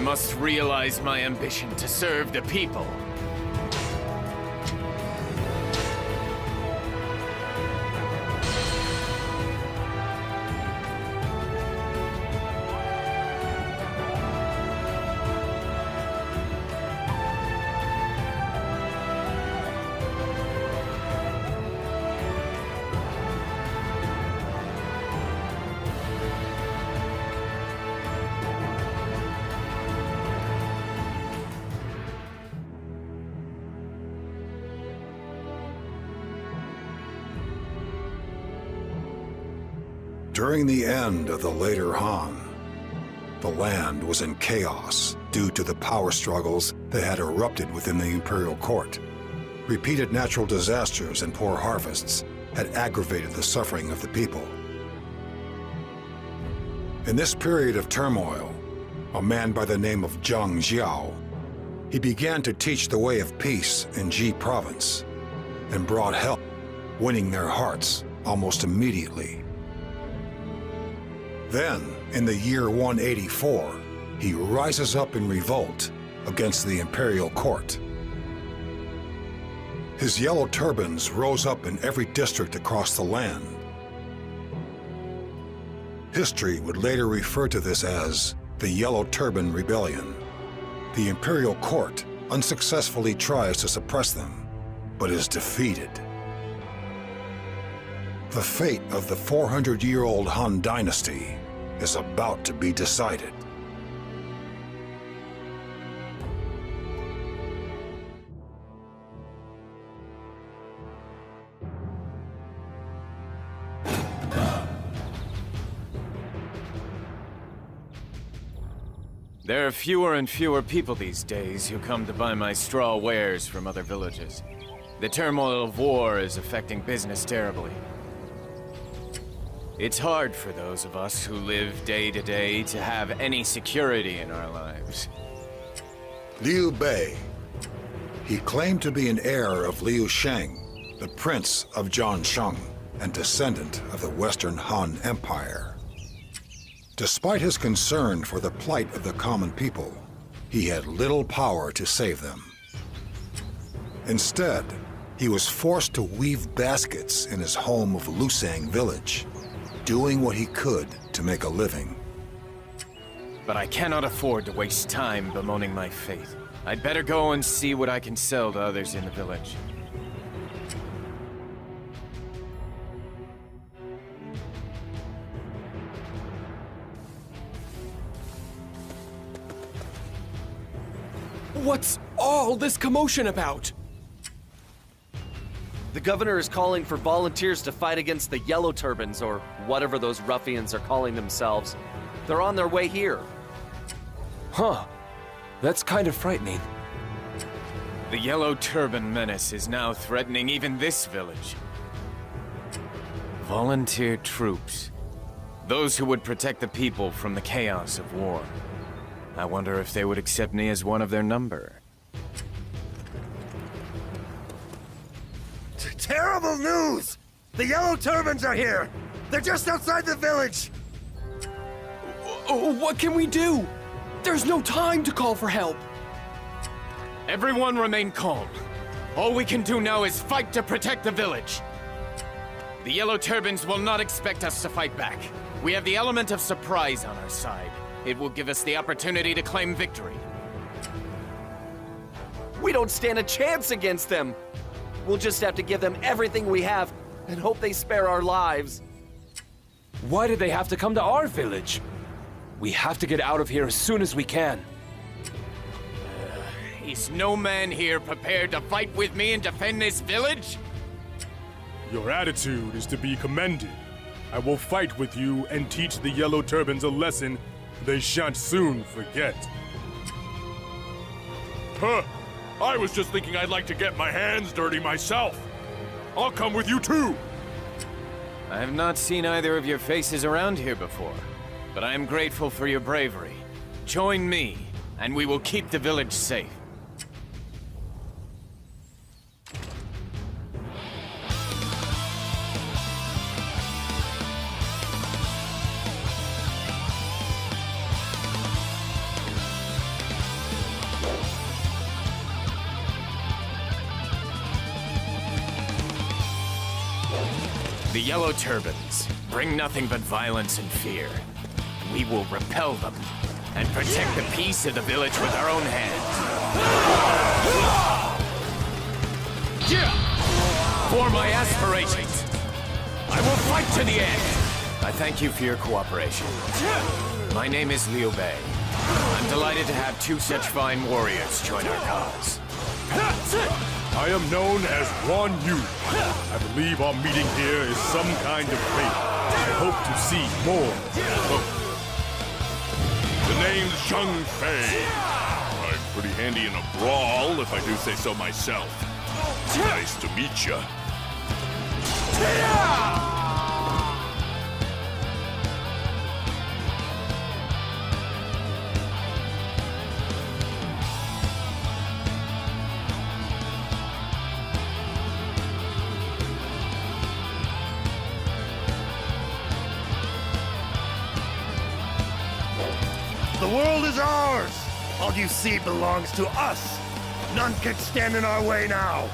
must realize my ambition to serve the people. During the end of the later Han, the land was in chaos due to the power struggles that had erupted within the imperial court. Repeated natural disasters and poor harvests had aggravated the suffering of the people. In this period of turmoil, a man by the name of Zhang Jiao, he began to teach the way of peace in Ji province and brought help, winning their hearts almost immediately. Then, in the year 184, he rises up in revolt against the imperial court. His yellow turbans rose up in every district across the land. History would later refer to this as the Yellow Turban Rebellion. The imperial court unsuccessfully tries to suppress them, but is defeated. The fate of the 400-year-old Han Dynasty is about to be decided. There are fewer and fewer people these days who come to buy my straw wares from other villages. The turmoil of war is affecting business terribly. It's hard for those of us who live day to day to have any security in our lives. Liu Bei. He claimed to be an heir of Liu Sheng, the prince of Zhansheng and descendant of the Western Han Empire. Despite his concern for the plight of the common people, he had little power to save them. Instead, he was forced to weave baskets in his home of Lusang village, doing what he could to make a living. But I cannot afford to waste time bemoaning my fate. I'd better go and see what I can sell to others in the village. What's all this commotion about? The governor is calling for volunteers to fight against the Yellow Turbans, or whatever those ruffians are calling themselves. They're on their way here. Huh. That's kind of frightening. The Yellow Turban menace is now threatening even this village. Volunteer troops. Those who would protect the people from the chaos of war. I wonder if they would accept me as one of their number. Terrible news! The Yellow Turbans are here! They're just outside the village! Oh, what can we do? There's no time to call for help. Everyone remain calm. All we can do now is fight to protect the village. The Yellow Turbans will not expect us to fight back. We have the element of surprise on our side. It will give us the opportunity to claim victory. We don't stand a chance against them. We'll just have to give them everything we have and hope they spare our lives. Why did they have to come to our village? We have to get out of here as soon as we can. Is no man here prepared to fight with me and defend this village? Your attitude is to be commended. I will fight with you and teach the Yellow Turbans a lesson they shan't soon forget. Huh! I was just thinking I'd like to get my hands dirty myself. I'll come with you too! I have not seen either of your faces around here before, but I am grateful for your bravery. Join me, and we will keep the village safe. The Yellow Turbans bring nothing but violence and fear. We will repel them and protect the peace of the village with our own hands. For my aspirations, I will fight to the end. I thank you for your cooperation. My name is Liu Bei. I'm delighted to have two such fine warriors join our cause. I am known as Guan Yu. I believe our meeting here is some kind of fate. I hope to see more. The name's Zhang Fei. I'm pretty handy in a brawl, if I do say so myself. Nice to meet ya. The world is ours! All you see belongs to us! None can stand in our way now!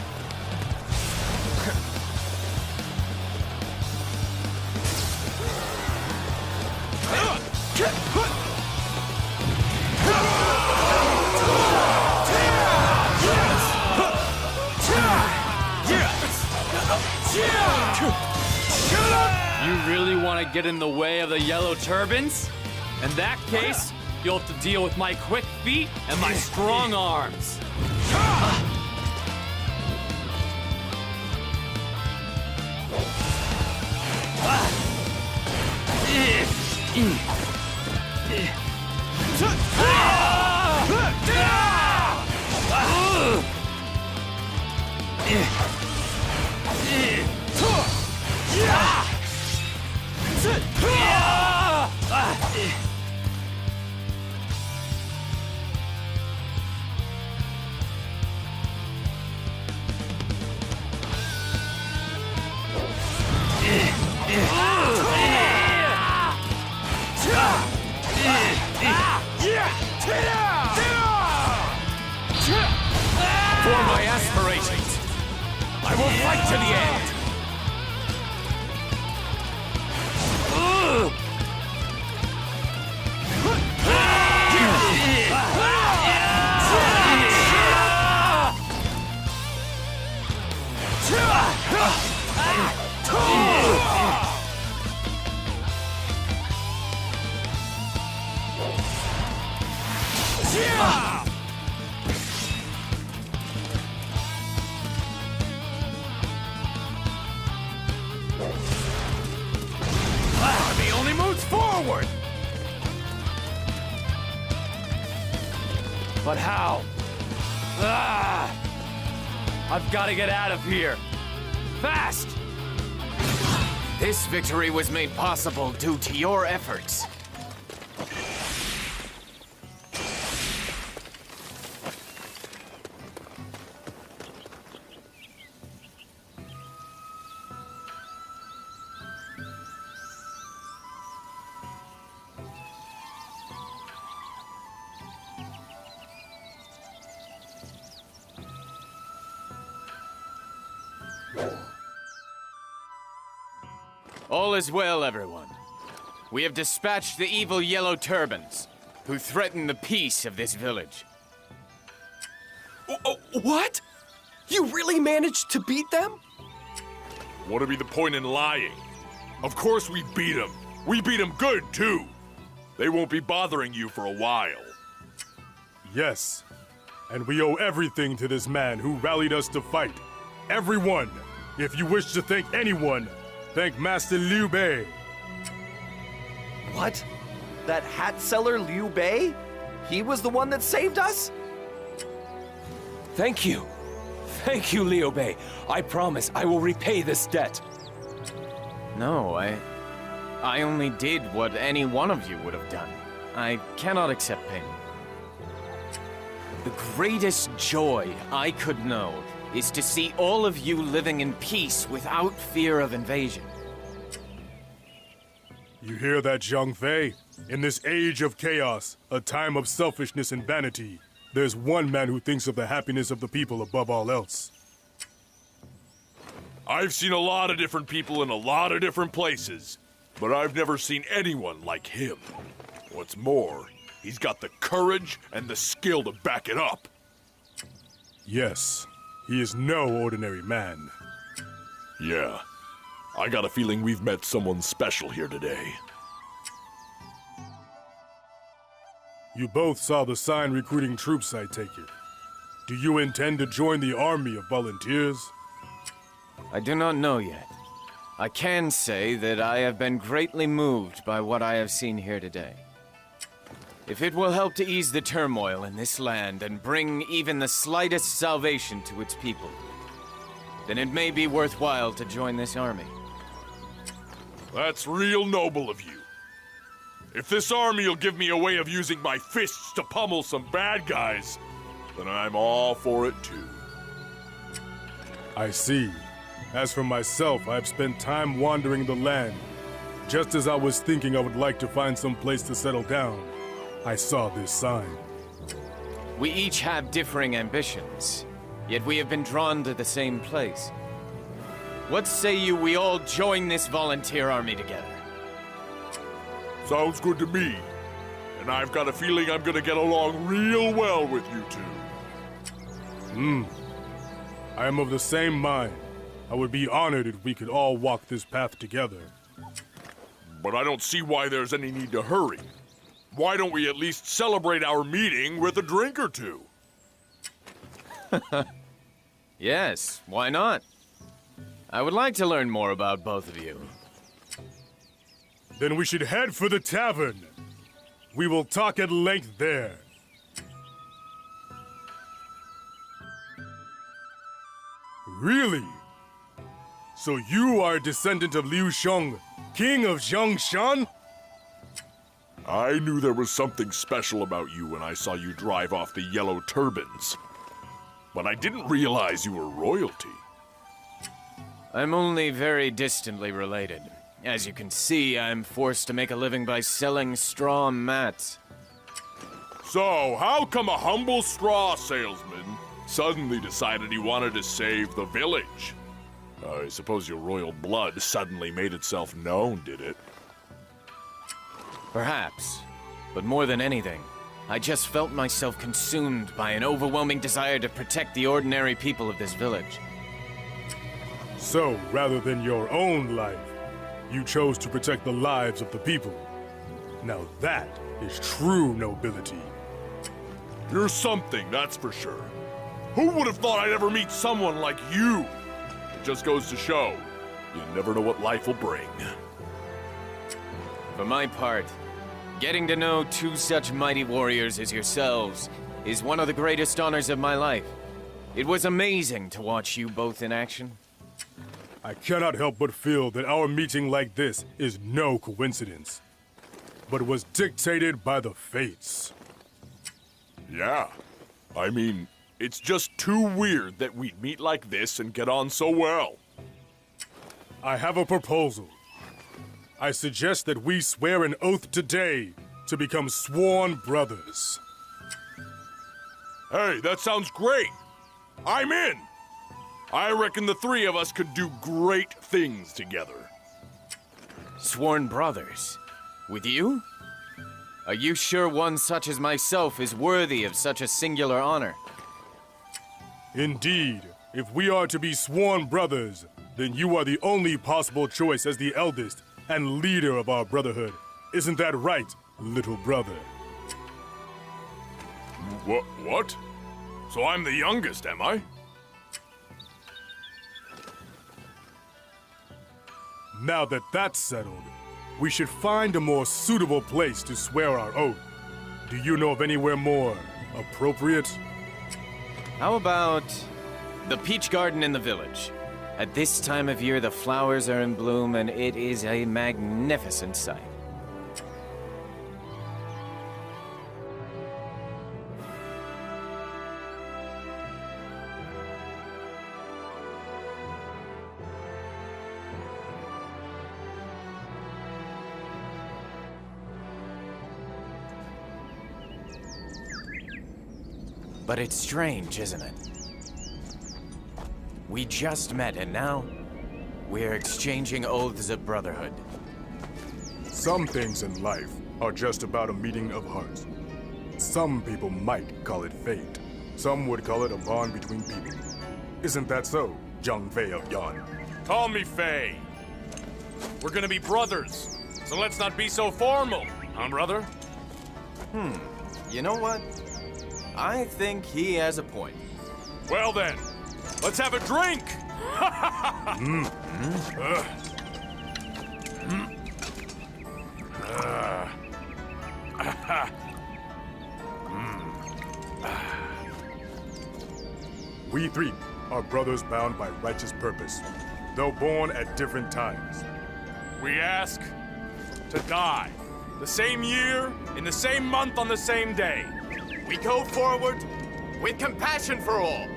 You really want to get in the way of the Yellow Turbans? In that case, you'll have to deal with my quick feet and my strong arms. For my aspirations, I will fight to the end. He only moves forward. But how? I've got to get out of here. Fast! This victory was made possible due to your efforts. All is well, everyone. We have dispatched the evil Yellow Turbans, who threaten the peace of this village. What? You really managed to beat them? What'd be the point in lying? Of course we beat them. We beat them good, too. They won't be bothering you for a while. Yes, and we owe everything to this man who rallied us to fight. Everyone! If you wish to thank anyone, thank Master Liu Bei. What? That hat seller Liu Bei? He was the one that saved us? Thank you. Thank you, Liu Bei. I promise I will repay this debt. No, I only did what any one of you would have done. I cannot accept payment. The greatest joy I could know is to see all of you living in peace without fear of invasion. You hear that, Zhang Fei? In this age of chaos, a time of selfishness and vanity, there's one man who thinks of the happiness of the people above all else. I've seen a lot of different people in a lot of different places, but I've never seen anyone like him. What's more, he's got the courage and the skill to back it up. Yes, he is no ordinary man. Yeah, I got a feeling we've met someone special here today. You both saw the sign recruiting troops, I take it. Do you intend to join the army of volunteers? I do not know yet. I can say that I have been greatly moved by what I have seen here today. If it will help to ease the turmoil in this land and bring even the slightest salvation to its people, then it may be worthwhile to join this army. That's real noble of you. If this army will give me a way of using my fists to pummel some bad guys, then I'm all for it too. I see. As for myself, I've spent time wandering the land. Just as I was thinking I would like to find some place to settle down, I saw this sign. We each have differing ambitions, yet we have been drawn to the same place. What say you we all join this volunteer army together? Sounds good to me. And I've got a feeling I'm gonna get along real well with you two. I am of the same mind. I would be honored if we could all walk this path together. But I don't see why there's any need to hurry. Why don't we at least celebrate our meeting with a drink or two? Yes, why not? I would like to learn more about both of you. Then we should head for the tavern. We will talk at length there. Really? So you are a descendant of Liu Sheng, king of Zhongshan? I knew there was something special about you when I saw you drive off the yellow turbans. But I didn't realize you were royalty. I'm only very distantly related. As you can see, I'm forced to make a living by selling straw mats. So, how come a humble straw salesman suddenly decided he wanted to save the village? I suppose your royal blood suddenly made itself known, did it? Perhaps. But more than anything, I just felt myself consumed by an overwhelming desire to protect the ordinary people of this village. So, rather than your own life, you chose to protect the lives of the people. Now that is true nobility. You're something, that's for sure. Who would have thought I'd ever meet someone like you? It just goes to show, you never know what life will bring. For my part, getting to know two such mighty warriors as yourselves is one of the greatest honors of my life. It was amazing to watch you both in action. I cannot help but feel that our meeting like this is no coincidence, but was dictated by the fates. Yeah. I mean, it's just too weird that we'd meet like this and get on so well. I have a proposal. I suggest that we swear an oath today to become sworn brothers. Hey, that sounds great! I'm in! I reckon the three of us could do great things together. Sworn brothers? With you? Are you sure one such as myself is worthy of such a singular honor? Indeed, if we are to be sworn brothers, then you are the only possible choice as the eldest and leader of our brotherhood. Isn't that right, little brother? What? So I'm the youngest, am I? Now that that's settled, we should find a more suitable place to swear our oath. Do you know of anywhere more appropriate? How about the peach garden in the village? At this time of year, the flowers are in bloom, and it is a magnificent sight. But it's strange, isn't it? We just met, and now We're exchanging oaths of brotherhood. Some things in life are just about a meeting of hearts. Some people might call it fate. Some would call it a bond between people. Isn't that so, Zhang Fei of Yan? Call me Fei. We're gonna be brothers, so let's not be so formal, huh, brother? You know what? I think he has a point. Well then, let's have a drink! We three are brothers bound by righteous purpose, though born at different times. We ask to die. The same year, in the same month, on the same day. We go forward with compassion for all.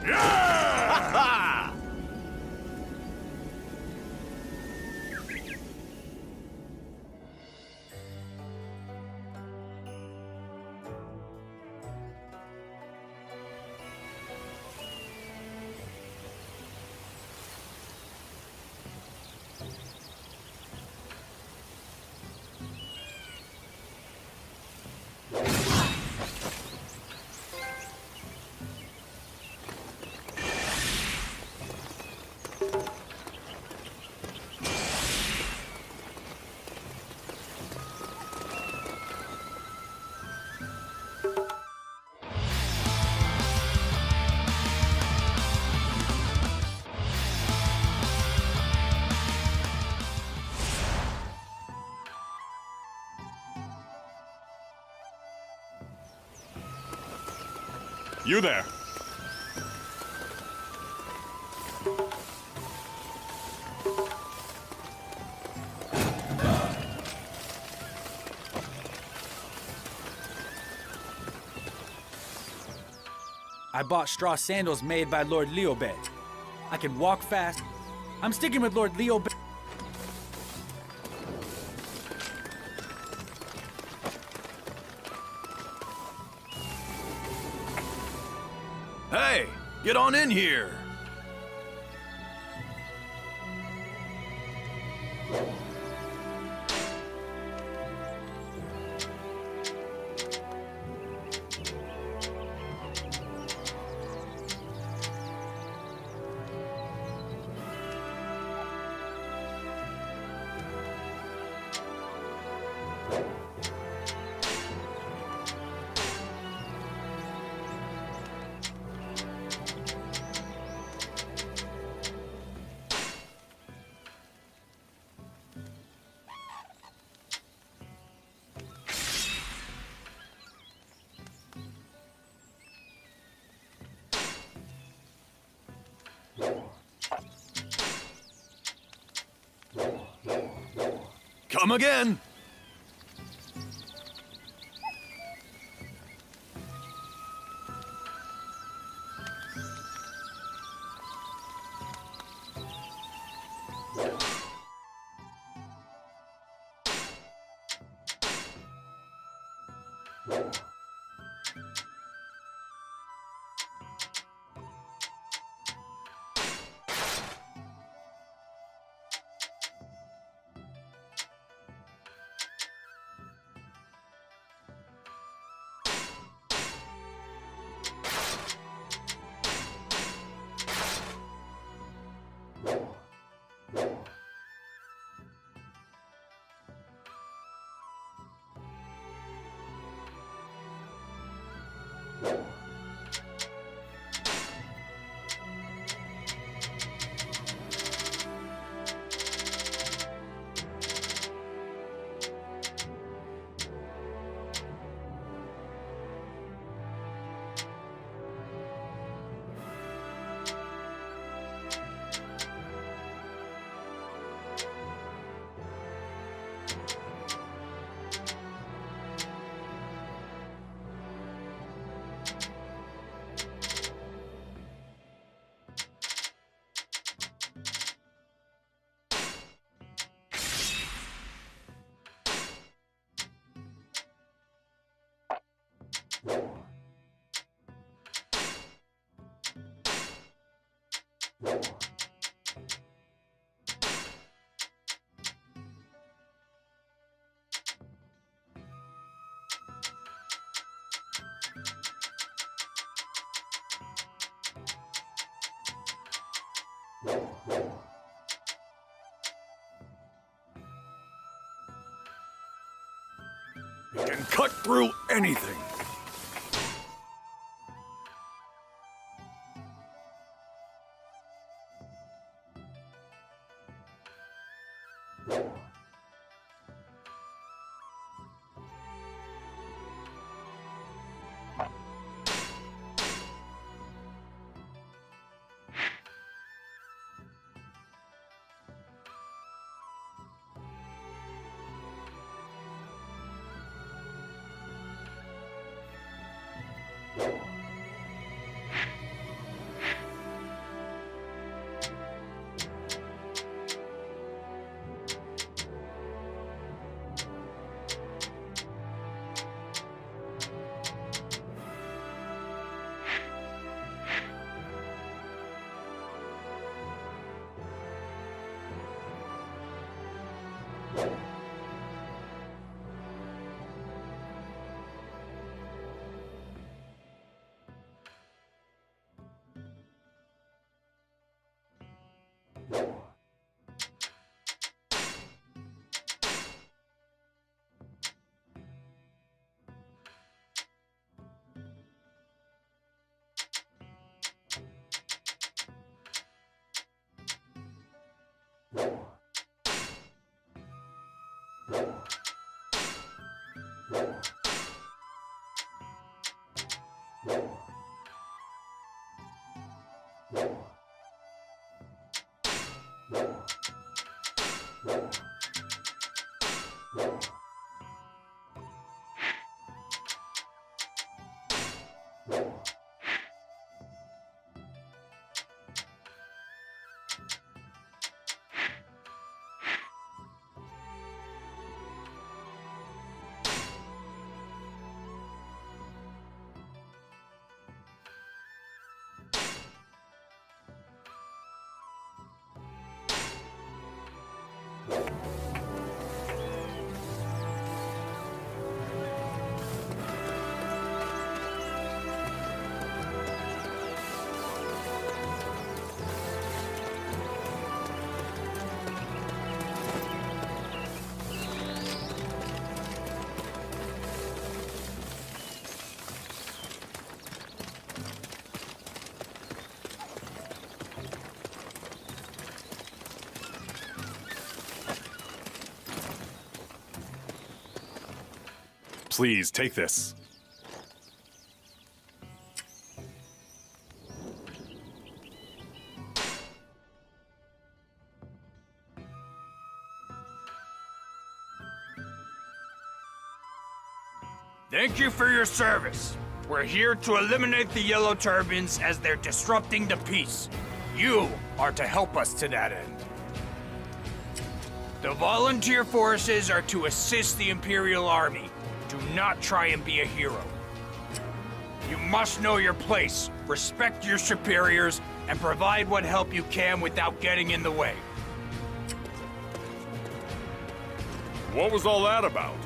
Yeah! You there. I bought straw sandals made by Lord Liobei. I can walk fast. I'm sticking with Lord Liobei. Hey, get on in here. Come again. It can cut through anything. Please, take this. Thank you for your service. We're here to eliminate the Yellow Turbans as they're disrupting the peace. You are to help us to that end. The volunteer forces are to assist the Imperial Army. Do not try and be a hero. You must know your place, respect your superiors, and provide what help you can without getting in the way. What was all that about?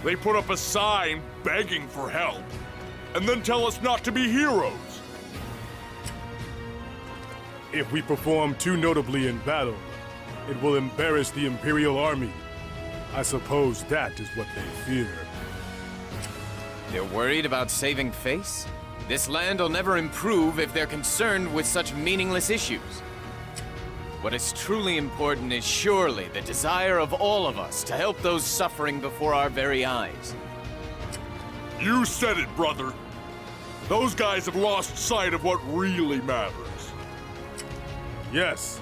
They put up a sign begging for help, and then tell us not to be heroes. If we perform too notably in battle, it will embarrass the Imperial Army. I suppose that is what they fear. They're worried about saving face? This land will never improve if they're concerned with such meaningless issues. What is truly important is surely the desire of all of us to help those suffering before our very eyes. You said it, brother. Those guys have lost sight of what really matters. Yes,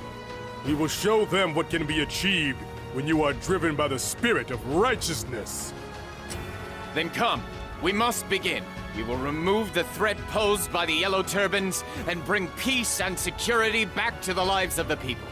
we will show them what can be achieved when you are driven by the spirit of righteousness. Then come, we must begin. We will remove the threat posed by the Yellow Turbans and bring peace and security back to the lives of the people.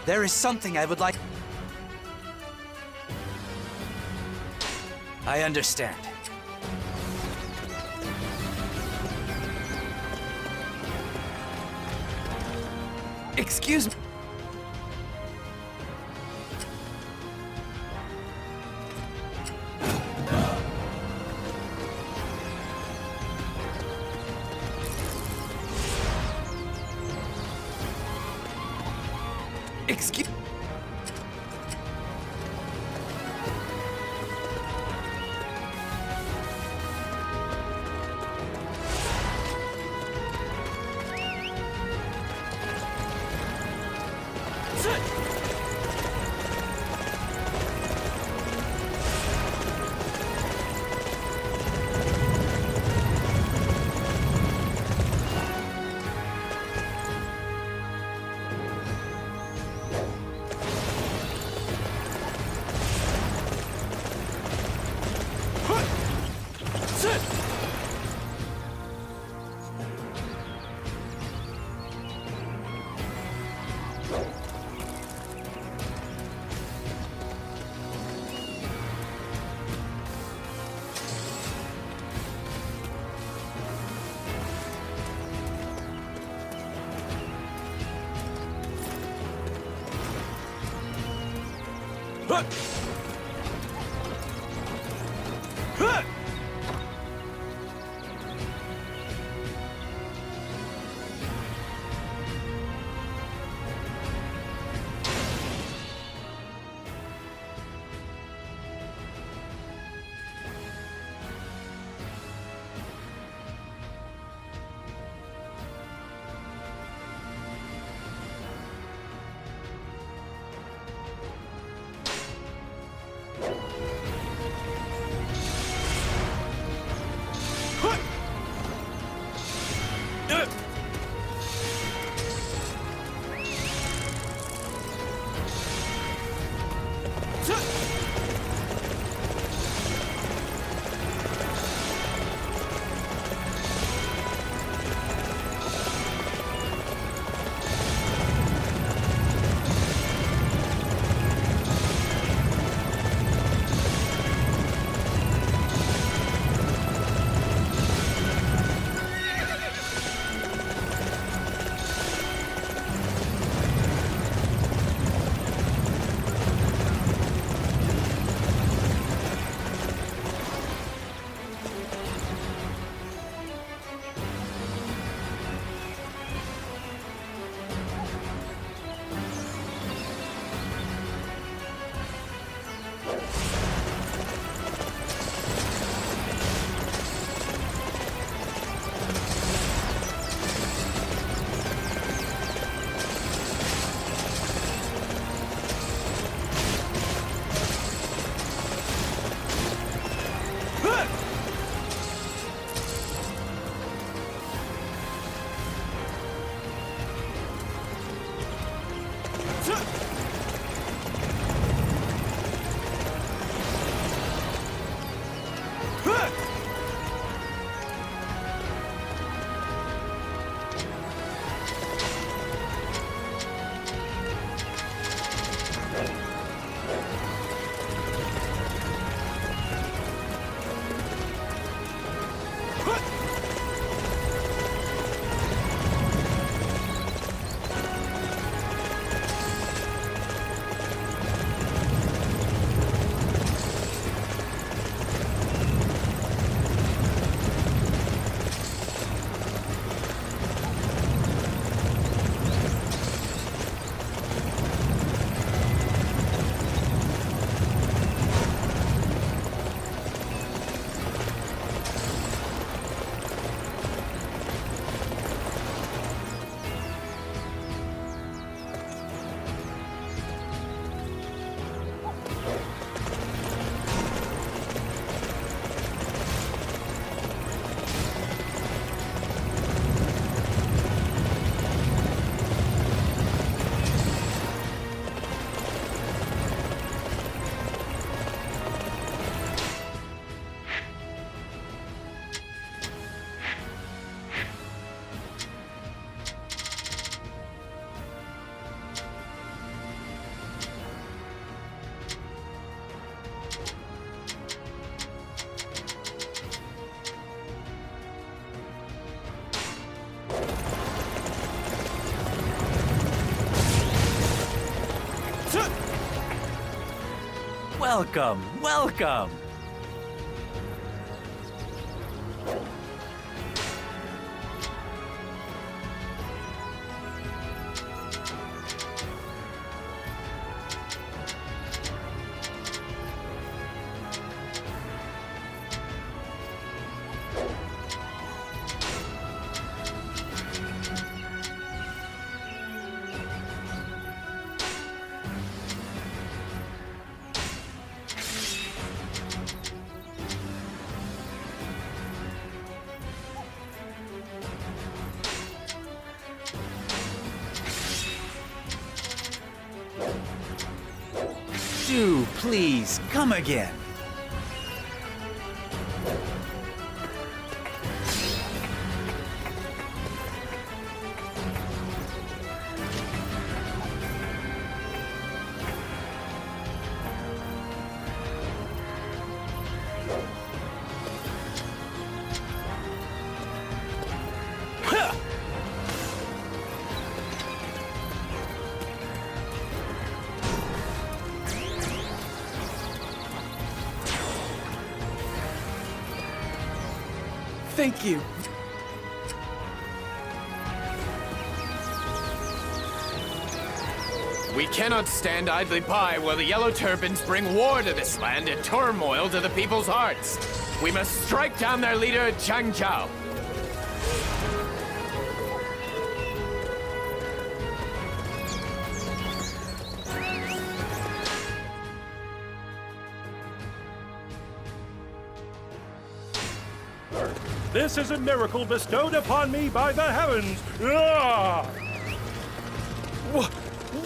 There is something I would like... I understand. Excuse me. Excuse... Welcome, welcome. Do please come again. Thank you. We cannot stand idly by while the Yellow Turbans bring war to this land and turmoil to the people's hearts. We must strike down their leader, Chang Zhao. This is a miracle bestowed upon me by the heavens! Ah!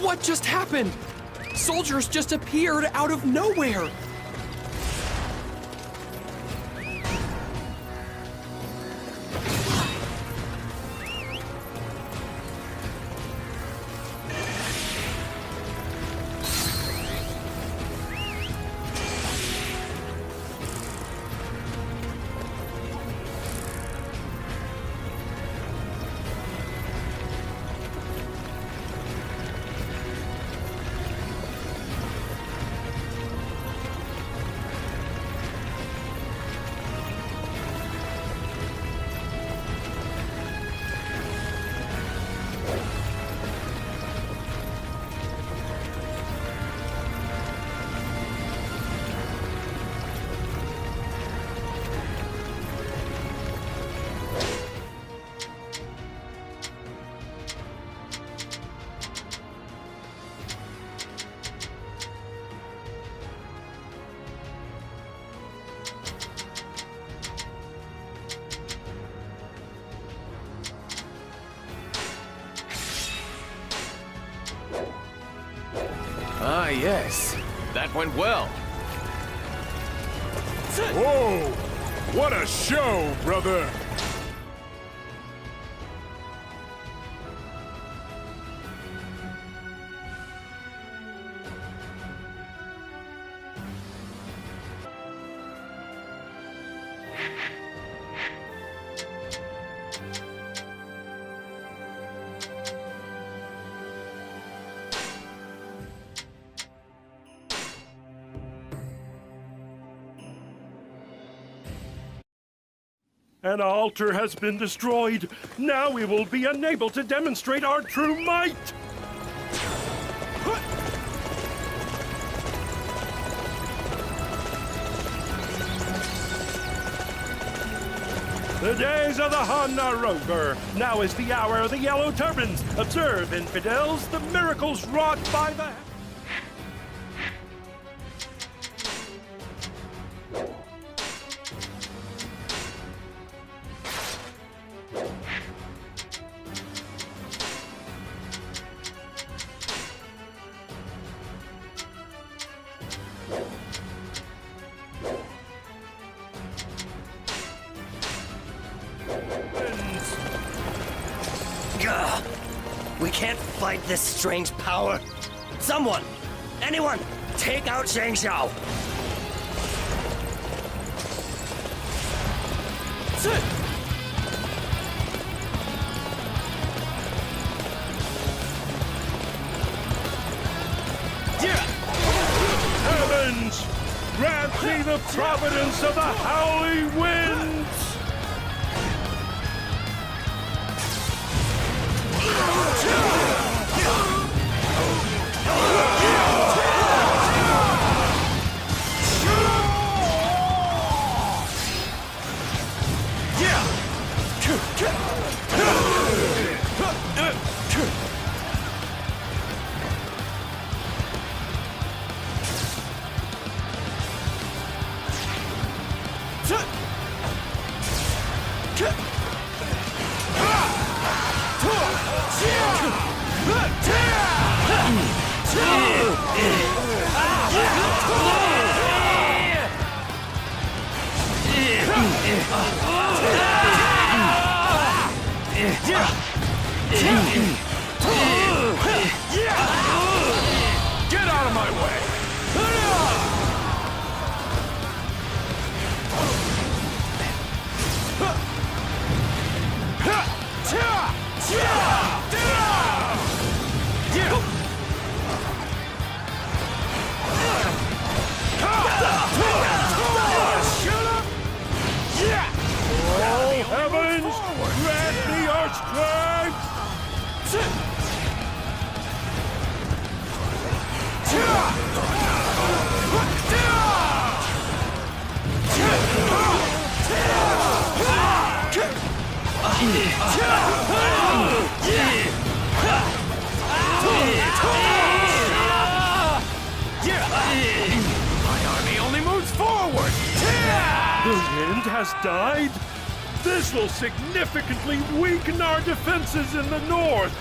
What just happened? Soldiers just appeared out of nowhere. Ah, yes. That went well. Whoa! What a show, brother! An altar has been destroyed. Now we will be unable to demonstrate our true might. The days of the Han are over. Now is the hour of the Yellow Turbans. Observe, infidels, the miracles wrought by the... We can't fight this strange power. Someone, anyone, take out Zhang Xiao. Heavens! See the providence of the howling winds! Get out of my way! Oh, heavens! Grant me your strength! My army only moves forward! The wind has died? This will significantly weaken our defenses in the north!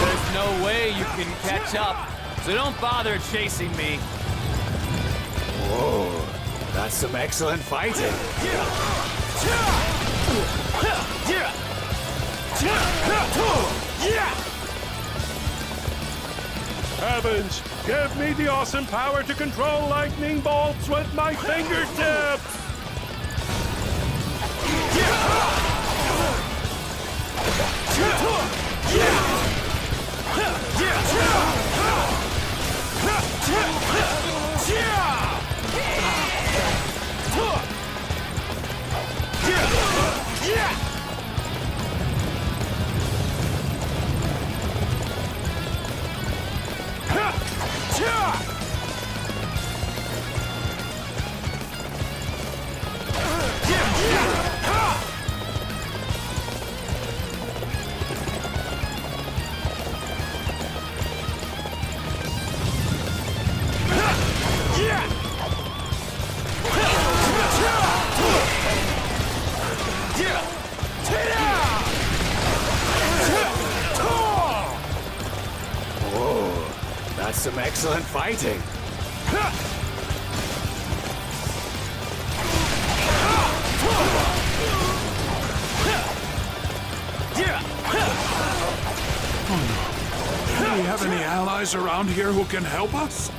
There's no way you can catch up, so don't bother chasing me. Whoa, that's some excellent fighting. Heavens, give me the awesome power to control lightning bolts with my fingertips! Whoa, that's some excellent fighting. Do we have any allies around here who can help us?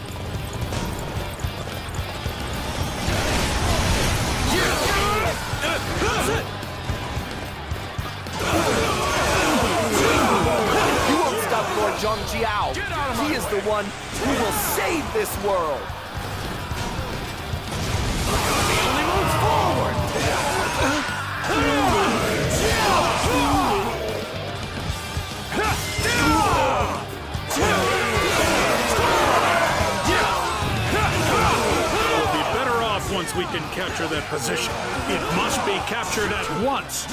You won't stop Lord Zhongjiao. He is the one who will save this world. He only moves forward! We'll be better off once we can capture that position. It must be captured at once.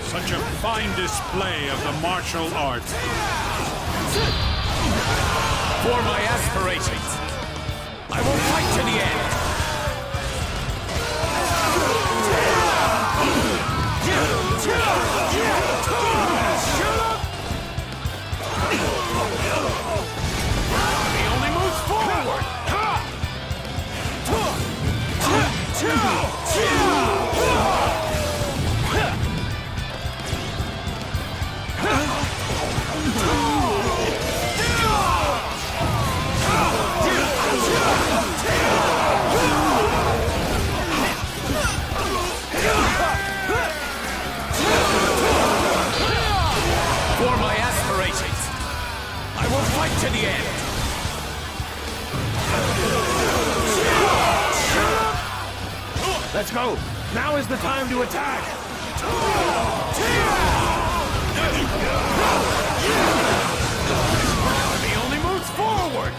Such a fine display of the martial arts. For my aspirations, I will fight to the end. He only moves forward! fight to the end! Let's go! Now is the time to attack! He only moves forward!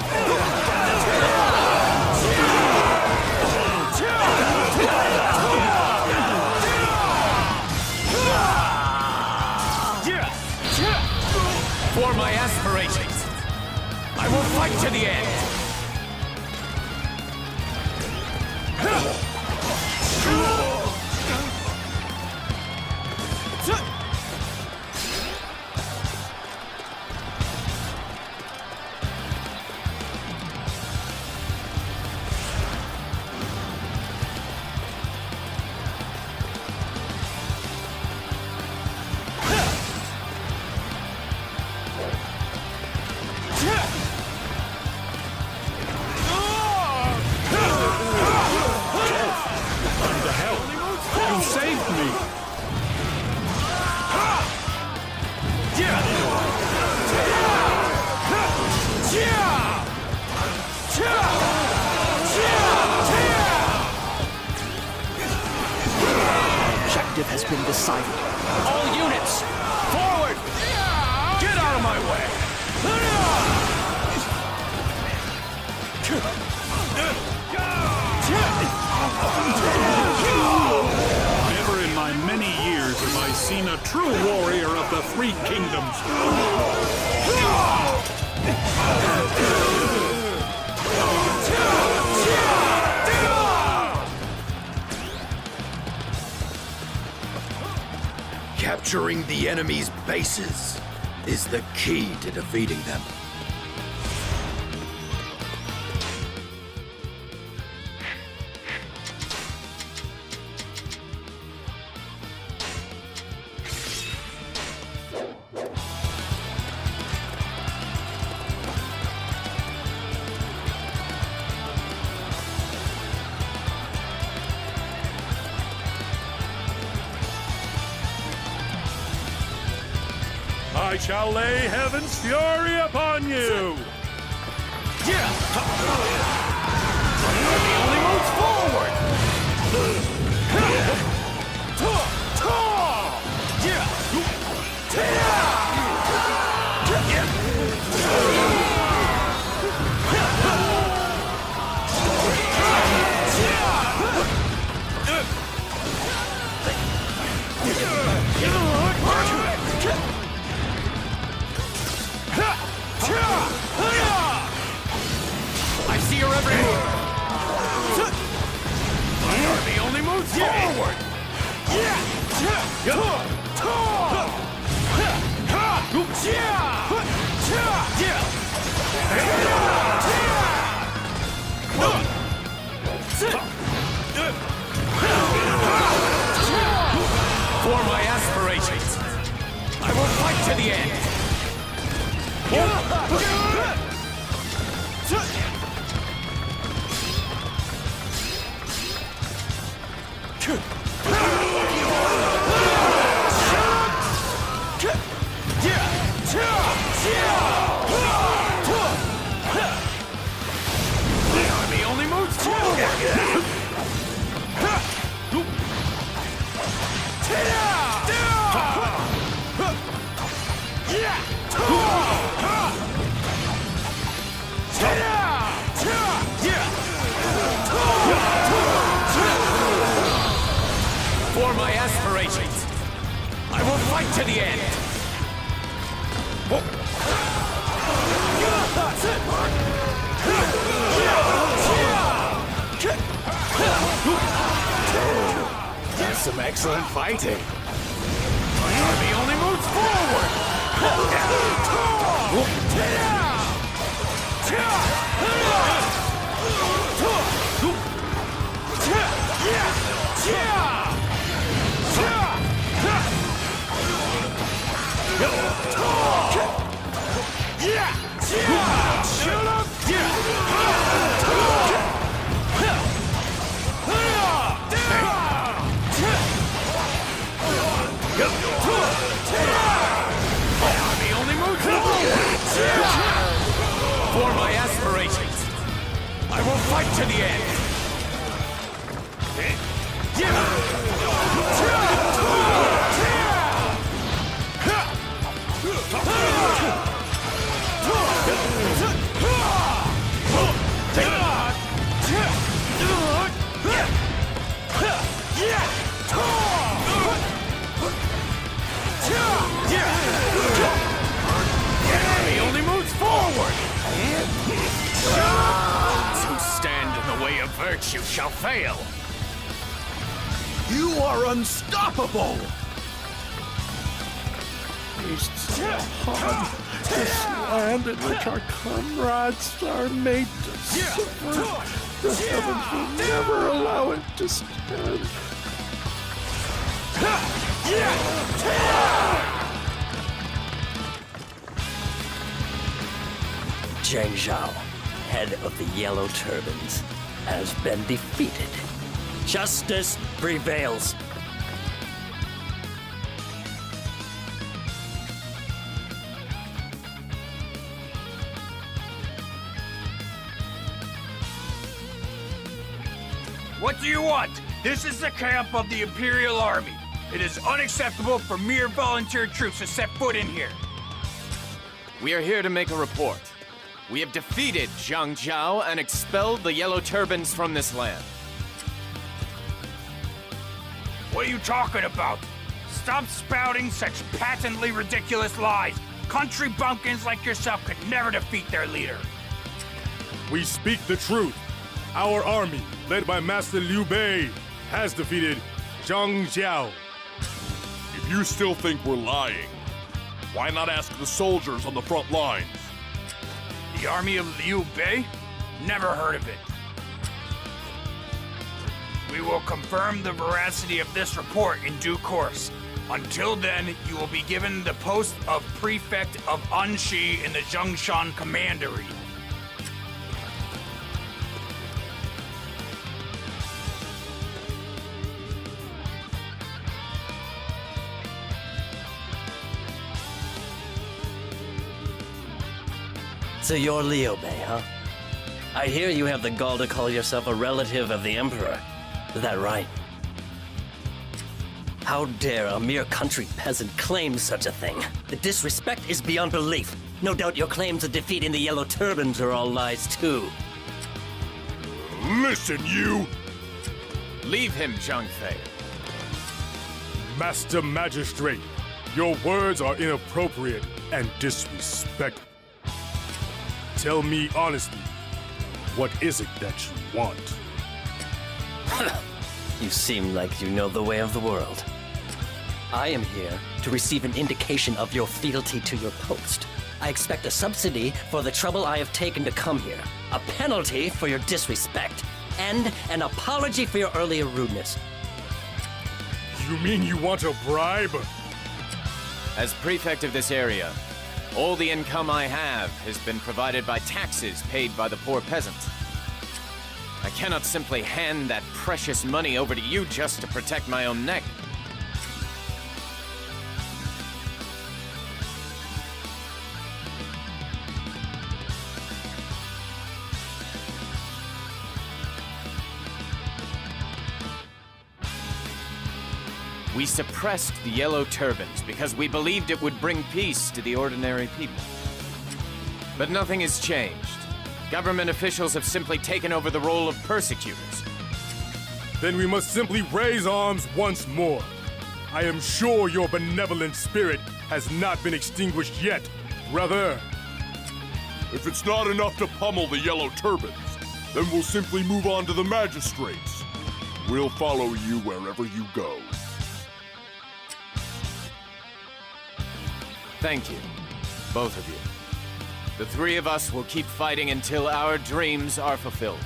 For my aspirations, I will fight to the end! You saved me! Objective has been decided. All units, forward! Get out of my way! Never in my many years have I seen a true warrior of the Three Kingdoms. Capturing the enemy's bases is the key to defeating them. I shall lay heaven's fury upon you! He only moves forward! I see your every move! My army only moves forward! For my aspirations, I will fight to the end! The army only moves forward! For my aspirations, I will fight to the end! That's some excellent fighting. My army only moves forward! virtue shall fail. You are unstoppable! Beasts upon this land in which our comrades are made to suffer. The heavens will never allow it to stand. Zhang Zhao, head of the Yellow Turbans, has been defeated. Justice prevails. What do you want? This is the camp of the Imperial Army. It is unacceptable for mere volunteer troops to set foot in here. We are here to make a report. We have defeated Zhang Zhao and expelled the Yellow Turbans from this land. What are you talking about? Stop spouting such patently ridiculous lies. Country bumpkins like yourself could never defeat their leader. We speak the truth. Our army, led by Master Liu Bei, has defeated Zhang Zhao. If you still think we're lying, why not ask the soldiers on the front lines? The army of Liu Bei? Never heard of it. We will confirm the veracity of this report in due course. Until then, you will be given the post of Prefect of Anxi in the Zhongshan Commandery. So you're Liu Bei, huh? I hear you have the gall to call yourself a relative of the Emperor. Is that right? How dare a mere country peasant claim such a thing? The disrespect is beyond belief. No doubt your claims of defeating the Yellow Turbans are all lies, too. Listen, you! Leave him, Zhang Fei. Master Magistrate, your words are inappropriate and disrespectful. Tell me honestly, what is it that you want? You seem like you know the way of the world. I am here to receive an indication of your fealty to your post. I expect a subsidy for the trouble I have taken to come here, a penalty for your disrespect, and an apology for your earlier rudeness. You mean you want a bribe? As prefect of this area, all the income I have has been provided by taxes paid by the poor peasants. I cannot simply hand that precious money over to you just to protect my own neck. We suppressed the Yellow Turbans because we believed it would bring peace to the ordinary people. But nothing has changed. Government officials have simply taken over the role of persecutors. Then we must simply raise arms once more. I am sure your benevolent spirit has not been extinguished yet, brother. If it's not enough to pummel the Yellow Turbans, then we'll simply move on to the magistrates. We'll follow you wherever you go. Thank you, both of you. The three of us will keep fighting until our dreams are fulfilled.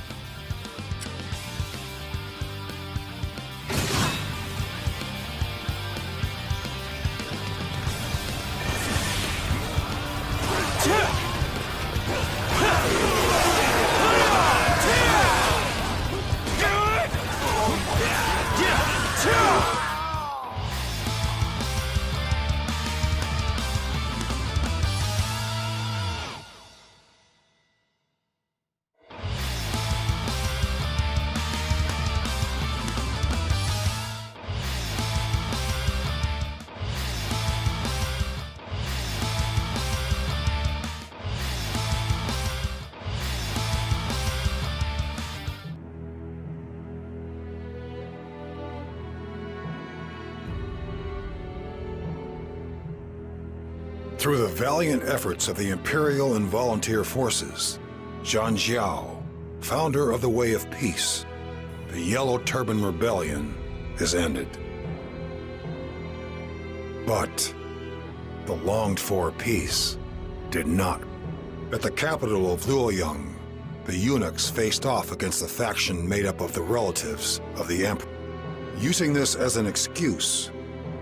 Through the valiant efforts of the Imperial and volunteer forces, Zhang Zhao, founder of the Way of Peace, the Yellow Turban Rebellion is ended. But the longed-for peace did not. At the capital of Luoyang, the eunuchs faced off against the faction made up of the relatives of the emperor. Using this as an excuse,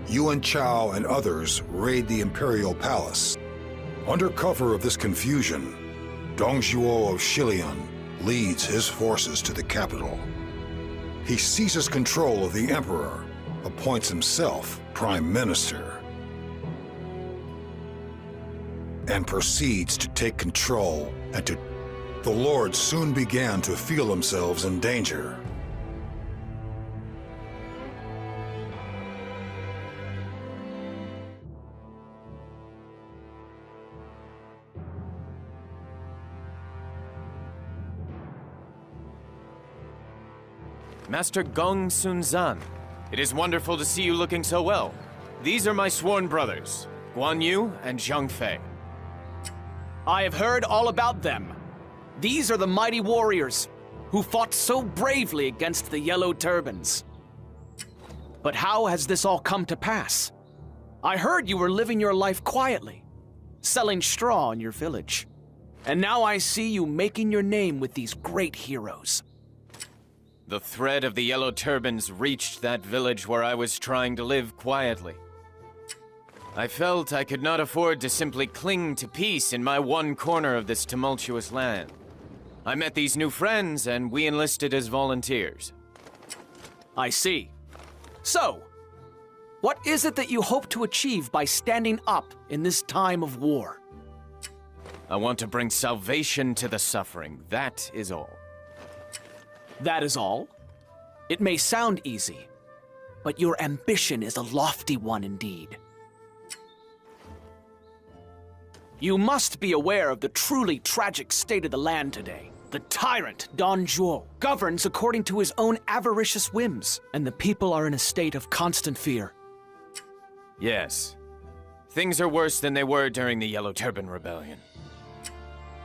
Yuan Chao and others raid the imperial palace. Under cover of this confusion, Dongzhuo of Shilian leads his forces to the capital. He seizes control of the emperor, appoints himself prime minister, and proceeds to take control and to... The lords soon began to feel themselves in danger. Master Gong Sun-zan, it is wonderful to see you looking so well. These are my sworn brothers, Guan Yu and Zhang Fei. I have heard all about them. These are the mighty warriors who fought so bravely against the Yellow Turbans. But how has this all come to pass? I heard you were living your life quietly, selling straw in your village. And now I see you making your name with these great heroes. The threat of the Yellow Turbans reached that village where I was trying to live quietly. I felt I could not afford to simply cling to peace in my one corner of this tumultuous land. I met these new friends and we enlisted as volunteers. I see. So, what is it that you hope to achieve by standing up in this time of war? I want to bring salvation to the suffering, that is all. That is all? It may sound easy, but your ambition is a lofty one indeed. You must be aware of the truly tragic state of the land today. The tyrant, Don Zhuo, governs according to his own avaricious whims, and the people are in a state of constant fear. Yes. Things are worse than they were during the Yellow Turban Rebellion.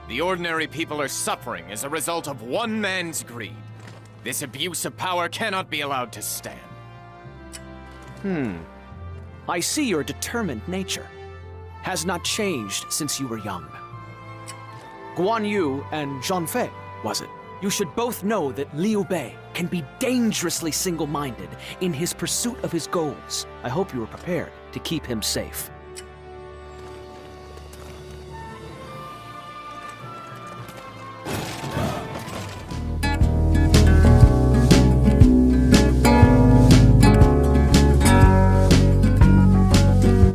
The ordinary people are suffering as a result of one man's greed. This abuse of power cannot be allowed to stand. I see your determined nature has not changed since you were young. Guan Yu and Zhang Fei, was it? You should both know that Liu Bei can be dangerously single-minded in his pursuit of his goals. I hope you are prepared to keep him safe.